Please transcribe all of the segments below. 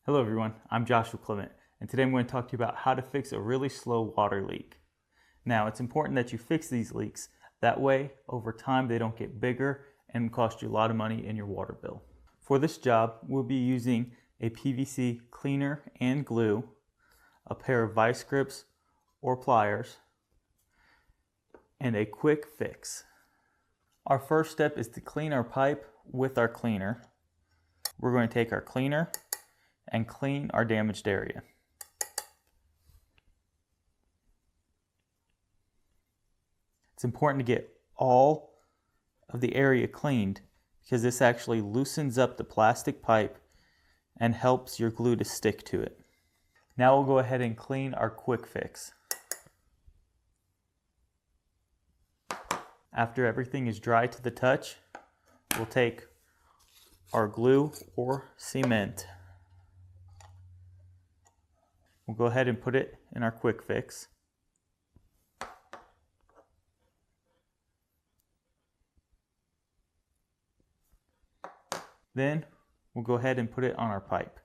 Hello everyone, I'm Joshua Clement, and today I'm going to talk to you about how to fix a really slow water leak. Now, it's important that you fix these leaks. That way, over time, they don't get bigger and cost you a lot of money in your water bill. For this job, we'll be using a PVC cleaner and glue, a pair of vice grips or pliers, and a quick fix. Our first step is to clean our pipe with our cleaner. We're going to take our cleaner and clean our damaged area. It's important to get all of the area cleaned because this actually loosens up the plastic pipe and helps your glue to stick to it. Now we'll go ahead and clean our quick fix. After everything is dry to the touch, we'll take our glue or cement. We'll go ahead and put it in our quick fix. Then we'll go ahead and put it on our pipe.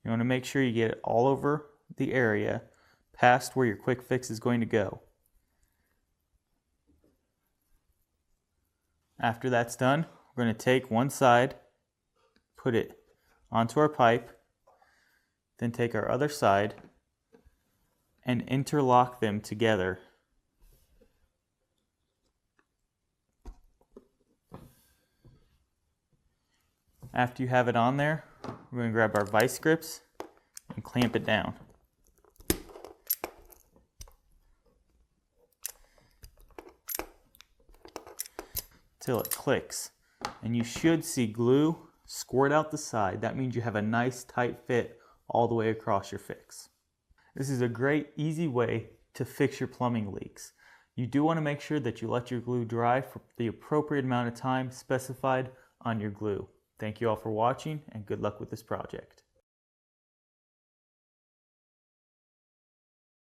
You want to make sure you get it all over the area past where your quick fix is going to go. After that's done, we're going to take one side, put it onto our pipe, then take our other side and interlock them together. After you have it on there, we're going to grab our vice grips and clamp it down. Till it clicks. And you should see glue squirt out the side. That means you have a nice tight fit all the way across your fix. This is a great, easy way to fix your plumbing leaks. You do want to make sure that you let your glue dry for the appropriate amount of time specified on your glue. Thank you all for watching and good luck with this project.